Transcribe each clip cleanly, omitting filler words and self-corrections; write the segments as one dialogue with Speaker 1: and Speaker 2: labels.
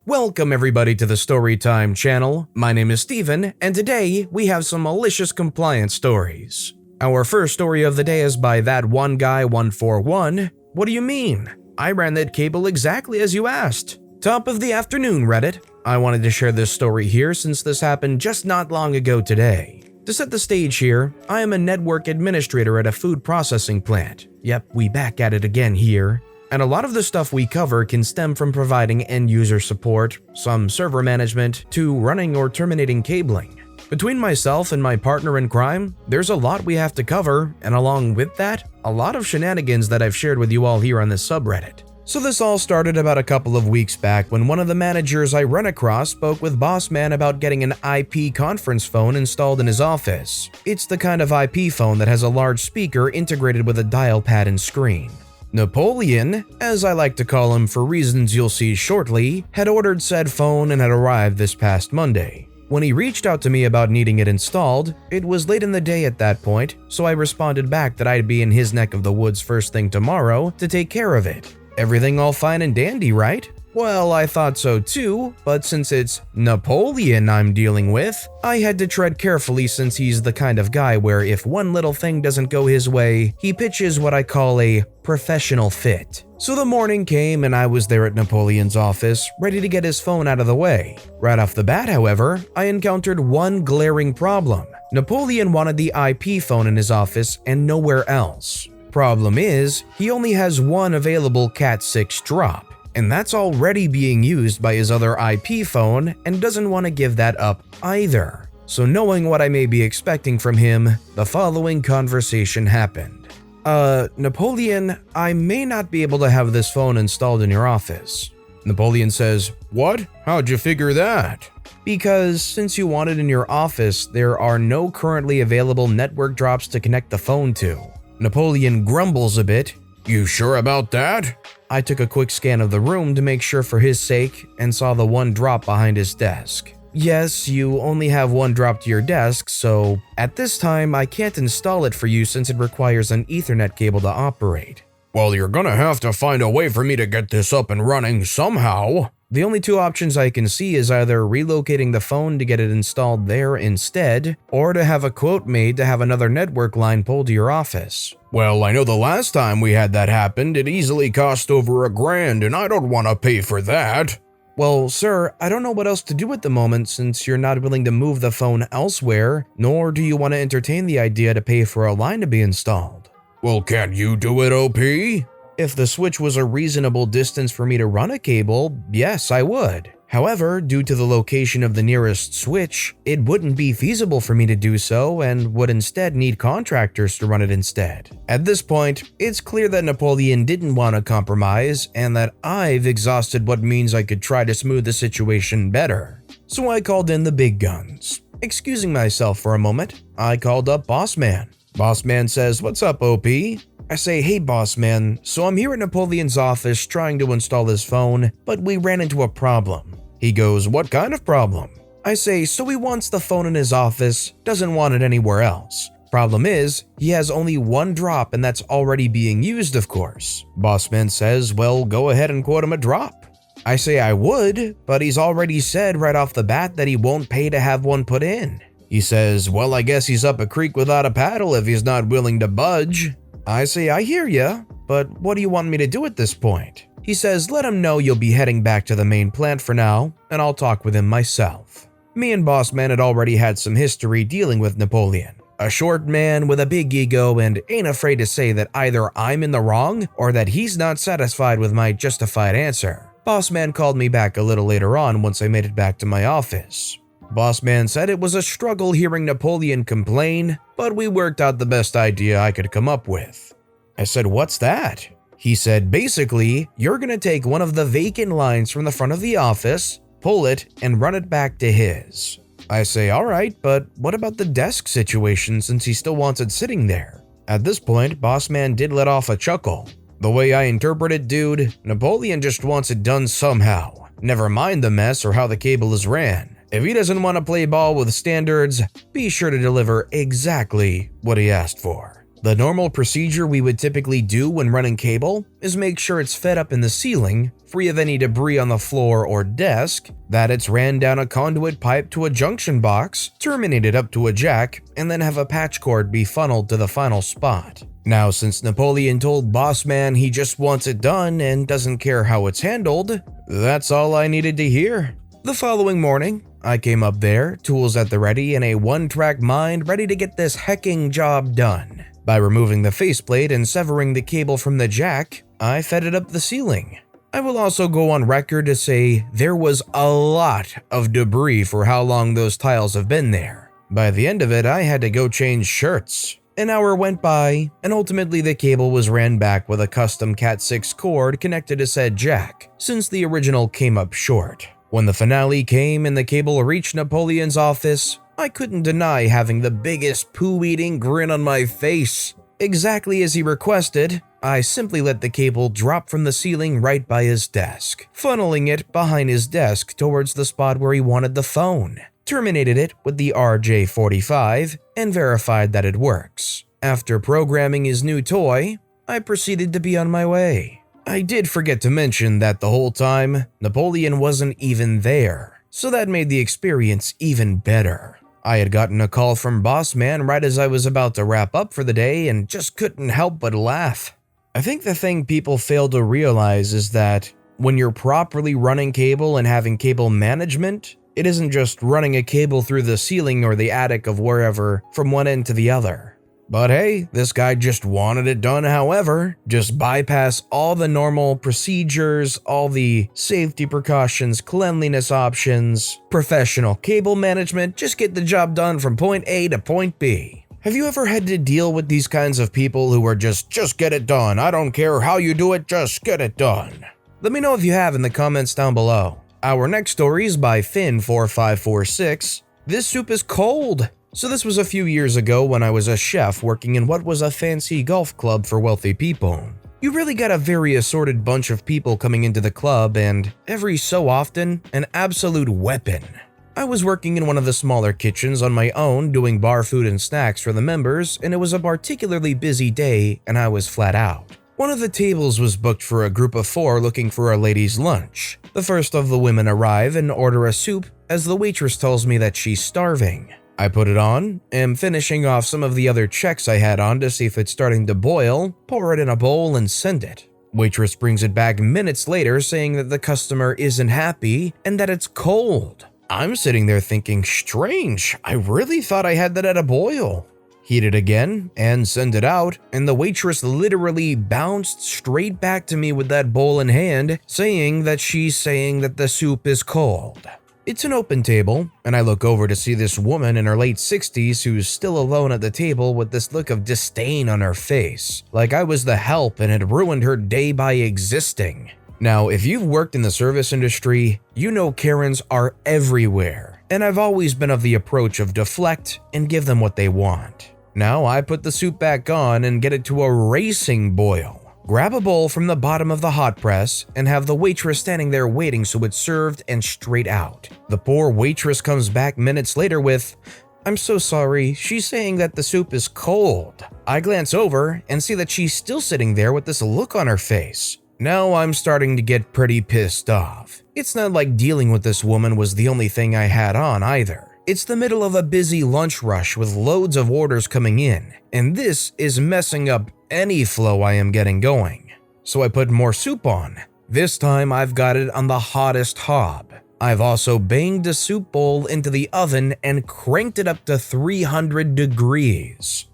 Speaker 1: Welcome everybody to the Storytime channel. My name is Steven, and today we have some malicious compliance stories. Our first story of the day is by That One Guy 141. What do you mean? I ran that cable exactly as you asked. Top of the afternoon, Reddit. I wanted to share this story here since this happened just not long ago today. To set the stage here, I am a network administrator at a food processing plant. Yep, we back at it again here. And a lot of the stuff we cover can stem from providing end-user support, some server management, to running or terminating cabling. Between myself and my partner in crime, there's a lot we have to cover, and along with that, a lot of shenanigans that I've shared with you all here on this subreddit. So this all started about a couple of weeks back when one of the managers I run across spoke with Boss Man about getting an IP conference phone installed in his office. It's the kind of IP phone that has a large speaker integrated with a dial pad and screen. Napoleon, as I like to call him for reasons you'll see shortly, had ordered said phone and had arrived this past Monday. When he reached out to me about needing it installed, it was late in the day at that point, so I responded back that I'd be in his neck of the woods first thing tomorrow to take care of it. Everything all fine and dandy, right? Well, I thought so too, but since it's Napoleon I'm dealing with, I had to tread carefully since he's the kind of guy where if one little thing doesn't go his way, he pitches what I call a professional fit. So the morning came and I was there at Napoleon's office, ready to get his phone out of the way. Right off the bat, however, I encountered one glaring problem. Napoleon wanted the IP phone in his office and nowhere else. Problem is, he only has one available Cat 6 drop. And that's already being used by his other IP phone and doesn't want to give that up either. So knowing what I may be expecting from him, the following conversation happened. Napoleon, I may not be able to have this phone installed in your office. Napoleon says, "What? How'd you figure that?" Because since you want it in your office, there are no currently available network drops to connect the phone to. Napoleon grumbles a bit. "You sure about that?" I took a quick scan of the room to make sure for his sake and saw the one drop behind his desk. Yes, you only have one drop to your desk, so at this time I can't install it for you since it requires an Ethernet cable to operate. "Well, you're gonna have to find a way for me to get this up and running somehow." The only two options I can see is either relocating the phone to get it installed there instead, or to have a quote made to have another network line pulled to your office. "Well, I know the last time we had that happen, it easily cost over $1,000 and I don't want to pay for that." Well, sir, I don't know what else to do at the moment since you're not willing to move the phone elsewhere, nor do you want to entertain the idea to pay for a line to be installed. "Well, can't you do it, OP?" If the switch was a reasonable distance for me to run a cable, yes, I would. However, due to the location of the nearest switch, it wouldn't be feasible for me to do so and would instead need contractors to run it instead. At this point, it's clear that Napoleon didn't want to compromise and that I've exhausted what means I could try to smooth the situation better. So I called in the big guns. Excusing myself for a moment, I called up Boss Man. Boss Man says, "What's up, OP?" I say, "Hey boss man, so I'm here at Napoleon's office trying to install his phone, but we ran into a problem." He goes, "What kind of problem?" I say, "So he wants the phone in his office, doesn't want it anywhere else. Problem is, he has only one drop and that's already being used, of course." Boss man says, "Well, go ahead and quote him a drop." I say I would, but he's already said right off the bat that he won't pay to have one put in. He says, "Well, I guess he's up a creek without a paddle if he's not willing to budge." I say, "I hear ya, but what do you want me to do at this point?" He says, "Let him know you'll be heading back to the main plant for now, and I'll talk with him myself." Me and Boss Man had already had some history dealing with Napoleon. A short man with a big ego and ain't afraid to say that either I'm in the wrong or that he's not satisfied with my justified answer. Boss Man called me back a little later on once I made it back to my office. Boss Man said it was a struggle hearing Napoleon complain, but we worked out the best idea I could come up with. I said, "What's that?" He said, "Basically, you're gonna take one of the vacant lines from the front of the office, pull it, and run it back to his." I say, "Alright, but what about the desk situation since he still wants it sitting there?" At this point, Boss Man did let off a chuckle. "The way I interpret it, dude, Napoleon just wants it done somehow. Never mind the mess or how the cable is ran. If he doesn't want to play ball with standards, be sure to deliver exactly what he asked for." The normal procedure we would typically do when running cable is make sure it's fed up in the ceiling, free of any debris on the floor or desk, that it's ran down a conduit pipe to a junction box, terminated up to a jack, and then have a patch cord be funneled to the final spot. Now, since Napoleon told Boss Man he just wants it done and doesn't care how it's handled, that's all I needed to hear. The following morning, I came up there, tools at the ready, and a one-track mind ready to get this hecking job done. By removing the faceplate and severing the cable from the jack, I fed it up the ceiling. I will also go on record to say there was a lot of debris for how long those tiles have been there. By the end of it, I had to go change shirts. An hour went by, and ultimately the cable was ran back with a custom Cat 6 cord connected to said jack, since the original came up short. When the finale came and the cable reached Napoleon's office, I couldn't deny having the biggest poo-eating grin on my face. Exactly as he requested, I simply let the cable drop from the ceiling right by his desk, funneling it behind his desk towards the spot where he wanted the phone, terminated it with the RJ45, and verified that it works. After programming his new toy, I proceeded to be on my way. I did forget to mention that the whole time, Napoleon wasn't even there, so that made the experience even better. I had gotten a call from Boss Man right as I was about to wrap up for the day and just couldn't help but laugh. I think the thing people fail to realize is that when you're properly running cable and having cable management, it isn't just running a cable through the ceiling or the attic of wherever from one end to the other. But hey, this guy just wanted it done however, just bypass all the normal procedures, all the safety precautions, cleanliness options, professional cable management, just get the job done from point A to point B. Have you ever had to deal with these kinds of people who are just get it done, I don't care how you do it, just get it done? Let me know if you have in the comments down below. Our next story is by Finn4546. This soup is cold. So this was a few years ago when I was a chef working in what was a fancy golf club for wealthy people. You really got a very assorted bunch of people coming into the club and, every so often, an absolute weapon. I was working in one of the smaller kitchens on my own doing bar food and snacks for the members, and it was a particularly busy day and I was flat out. One of the tables was booked for a group of 4 looking for a ladies' lunch. The first of the women arrive and order a soup as the waitress tells me that she's starving. I put it on, am finishing off some of the other checks I had on to see if it's starting to boil, pour it in a bowl and send it. Waitress brings it back minutes later saying that the customer isn't happy and that it's cold. I'm sitting there thinking, strange, I really thought I had that at a boil. Heat it again and send it out, and the waitress literally bounced straight back to me with that bowl in hand, saying that she's saying that the soup is cold. It's an open table, and I look over to see this woman in her late 60s who's still alone at the table with this look of disdain on her face, like I was the help and had ruined her day by existing. Now, if you've worked in the service industry, you know Karens are everywhere, and I've always been of the approach of deflect and give them what they want. Now I put the soup back on and get it to a racing boil. Grab a bowl from the bottom of the hot press and have the waitress standing there waiting so it's served and straight out. The poor waitress comes back minutes later with, "I'm so sorry, she's saying that the soup is cold." I glance over and see that she's still sitting there with this look on her face. Now I'm starting to get pretty pissed off. It's not like dealing with this woman was the only thing I had on either. It's the middle of a busy lunch rush with loads of orders coming in, and this is messing up any flow I am getting going. So I put more soup on. This time I've got it on the hottest hob. I've also banged the soup bowl into the oven and cranked it up to 300 degrees.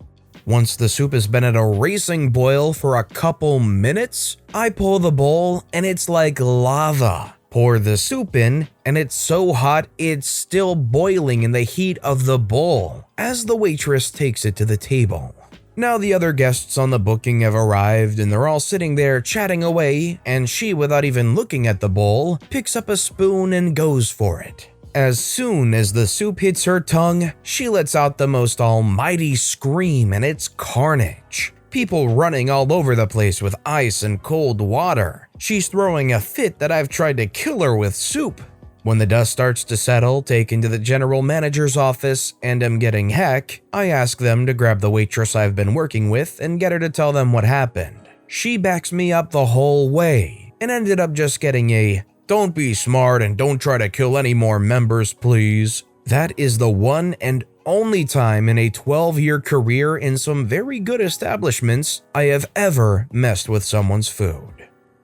Speaker 1: Once the soup has been at a racing boil for a couple minutes, I pull the bowl and it's like lava. Pour the soup in, and it's so hot it's still boiling in the heat of the bowl as the waitress takes it to the table. Now the other guests on the booking have arrived and they're all sitting there chatting away, and she, without even looking at the bowl, picks up a spoon and goes for it. As soon as the soup hits her tongue, she lets out the most almighty scream, and it's carnage. People running all over the place with ice and cold water. She's throwing a fit that I've tried to kill her with soup. When the dust starts to settle, taken to the general manager's office and am getting heck, I ask them to grab the waitress I've been working with and get her to tell them what happened. She backs me up the whole way and ended up just getting a, "Don't be smart and don't try to kill any more members, please." That is the one and only time in a 12-year career in some very good establishments I have ever messed with someone's food.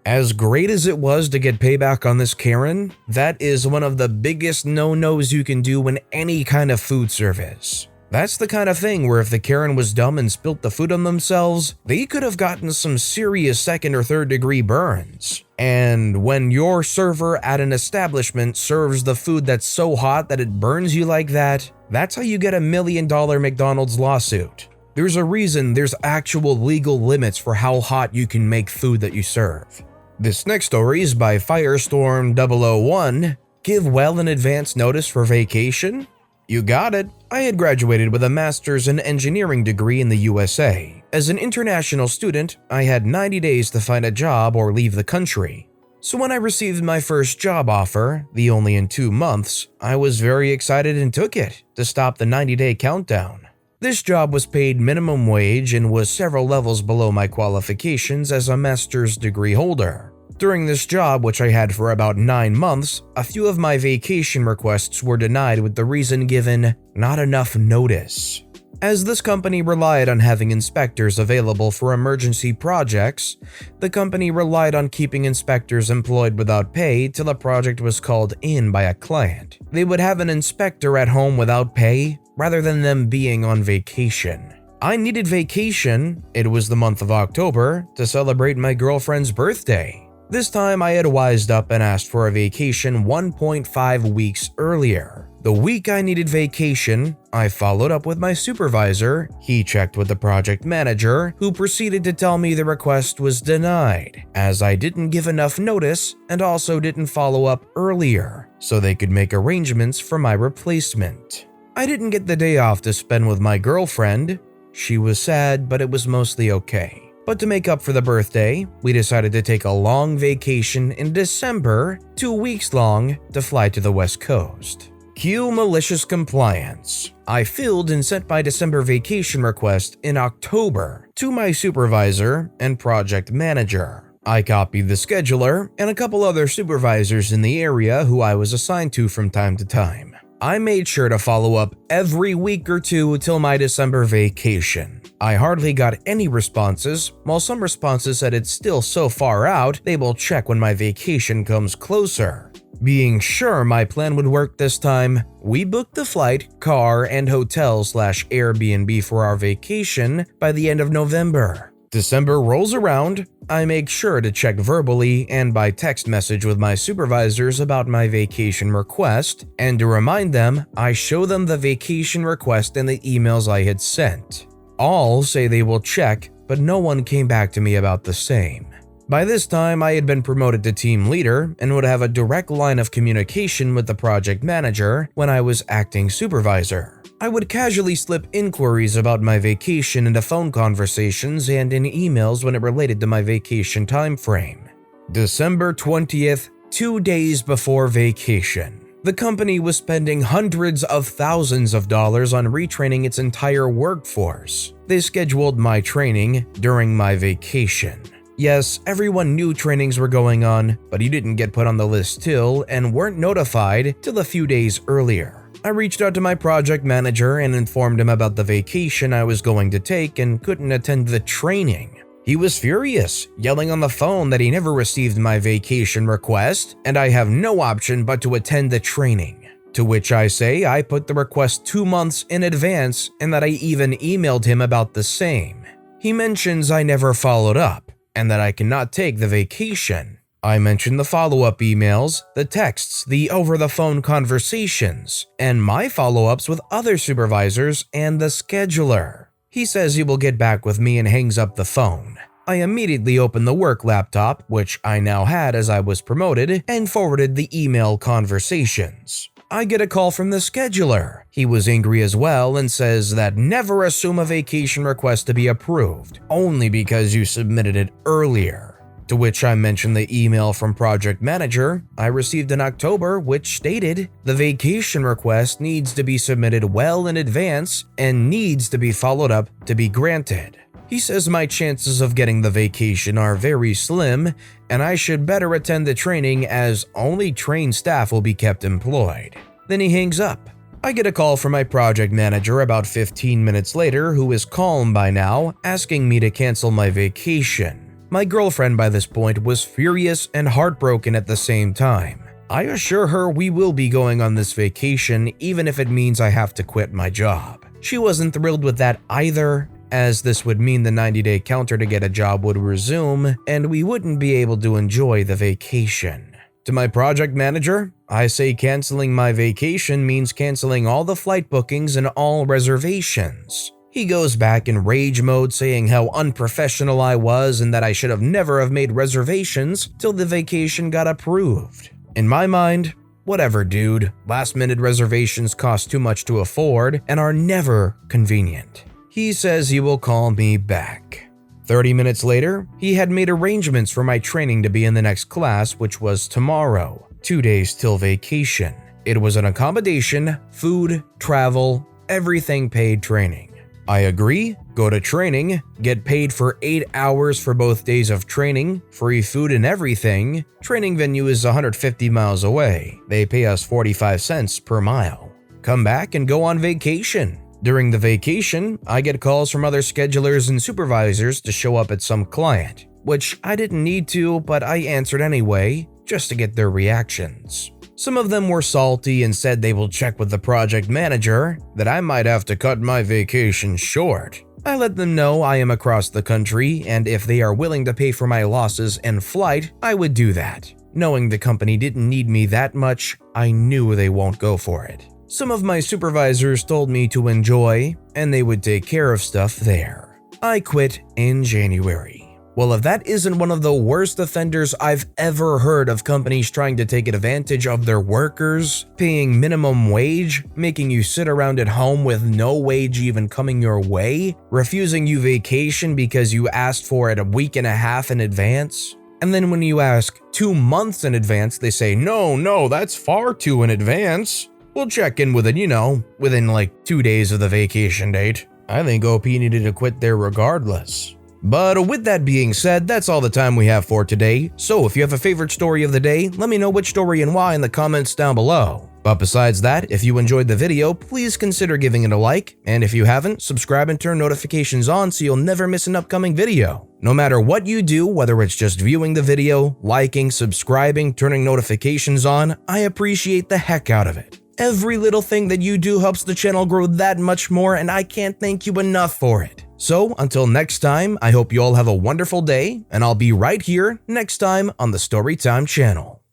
Speaker 1: As great as it was to get payback on this Karen, that is one of the biggest no-nos you can do in any kind of food service. That's the kind of thing where if the Karen was dumb and spilt the food on themselves, they could have gotten some serious second or third degree burns. And when your server at an establishment serves the food that's so hot that it burns you like that, that's how you get $1 million McDonald's lawsuit. There's a reason there's actual legal limits for how hot you can make food that you serve. This next story is by Firestorm001. Give well in advance notice for vacation? You got it. I had graduated with a master's in engineering degree in the USA. As an international student, I had 90 days to find a job or leave the country. So when I received my first job offer, the only in 2 months, I was very excited and took it to stop the 90-day countdown. This job was paid minimum wage and was several levels below my qualifications as a master's degree holder. During this job, which I had for about 9 months, a few of my vacation requests were denied with the reason given, "not enough notice." As this company relied on having inspectors available for emergency projects, the company relied on keeping inspectors employed without pay till a project was called in by a client. They would have an inspector at home without pay, rather than them being on vacation. I needed vacation, it was the month of October, to celebrate my girlfriend's birthday. This time I had wised up and asked for a vacation 1.5 weeks earlier. The week I needed vacation, I followed up with my supervisor, he checked with the project manager, who proceeded to tell me the request was denied, as I didn't give enough notice and also didn't follow up earlier, so they could make arrangements for my replacement. I didn't get the day off to spend with my girlfriend. She was sad, but it was mostly okay. But to make up for the birthday, we decided to take a long vacation in December, 2 weeks long, to fly to the West Coast. Cue malicious compliance. I filled and sent my December vacation request in October to my supervisor and project manager. I copied the scheduler and a couple other supervisors in the area who I was assigned to from time to time. I made sure to follow up every week or two till my December vacation. I hardly got any responses, while some responses said it's still so far out, they will check when my vacation comes closer. Being sure my plan would work this time, we booked the flight, car, and hotel/Airbnb for our vacation by the end of November. December rolls around, I make sure to check verbally and by text message with my supervisors about my vacation request, and to remind them, I show them the vacation request and the emails I had sent. All say they will check, but no one came back to me about the same. By this time, I had been promoted to team leader and would have a direct line of communication with the project manager when I was acting supervisor. I would casually slip inquiries about my vacation into phone conversations and in emails when it related to my vacation time frame. December 20th, 2 days before vacation. The company was spending hundreds of thousands of dollars on retraining its entire workforce. They scheduled my training during my vacation. Yes, everyone knew trainings were going on, but you didn't get put on the list till and weren't notified till a few days earlier. I reached out to my project manager and informed him about the vacation I was going to take and couldn't attend the training. He was furious, yelling on the phone that he never received my vacation request and I have no option but to attend the training. To which I say I put the request 2 months in advance and that I even emailed him about the same. He mentions I never followed up and that I cannot take the vacation. I mentioned the follow-up emails, the texts, the over-the-phone conversations, and my follow-ups with other supervisors and the scheduler. He says he will get back with me and hangs up the phone. I immediately opened the work laptop, which I now had as I was promoted, and forwarded the email conversations. I get a call from the scheduler. He was angry as well and says that never assume a vacation request to be approved, only because you submitted it earlier. To which I mentioned the email from project manager I received in October, which stated the vacation request needs to be submitted well in advance and needs to be followed up to be granted. He says my chances of getting the vacation are very slim and I should better attend the training as only trained staff will be kept employed. Then he hangs up. I get a call from my project manager about 15 minutes later who is calm by now, asking me to cancel my vacation. My girlfriend by this point was furious and heartbroken at the same time. I assure her we will be going on this vacation even if it means I have to quit my job. She wasn't thrilled with that either, as this would mean the 90-day counter to get a job would resume and we wouldn't be able to enjoy the vacation. To my project manager, I say canceling my vacation means canceling all the flight bookings and all reservations. He goes back in rage mode saying how unprofessional I was and that I should have never have made reservations till the vacation got approved. In my mind, whatever dude, last-minute reservations cost too much to afford and are never convenient. He says he will call me back. 30 minutes later, he had made arrangements for my training to be in the next class, which was tomorrow, 2 days till vacation. It was an accommodation, food, travel, everything paid training. I agree, go to training, get paid for 8 hours for both days of training, free food and everything. Training venue is 150 miles away. They pay us 45 cents per mile. Come back and go on vacation. During the vacation, I get calls from other schedulers and supervisors to show up at some client, which I didn't need to, but I answered anyway, just to get their reactions. Some of them were salty and said they will check with the project manager, that I might have to cut my vacation short. I let them know I am across the country and if they are willing to pay for my losses and flight, I would do that. Knowing the company didn't need me that much, I knew they won't go for it. Some of my supervisors told me to enjoy and they would take care of stuff there. I quit in January. Well, if that isn't one of the worst offenders I've ever heard of companies trying to take advantage of their workers, paying minimum wage, making you sit around at home with no wage even coming your way, refusing you vacation because you asked for it a week and a half in advance, and then when you ask 2 months in advance, they say, no, that's far too in advance. We'll check in within, within like 2 days of the vacation date. I think OP needed to quit there regardless. But with that being said, that's all the time we have for today. So if you have a favorite story of the day, let me know which story and why in the comments down below. But besides that, if you enjoyed the video, please consider giving it a like, and if you haven't, subscribe and turn notifications on so you'll never miss an upcoming video. No matter what you do, whether it's just viewing the video, liking, subscribing, turning notifications on, I appreciate the heck out of it. Every little thing that you do helps the channel grow that much more, and I can't thank you enough for it. So until next time, I hope you all have a wonderful day, and I'll be right here next time on the Storytime channel.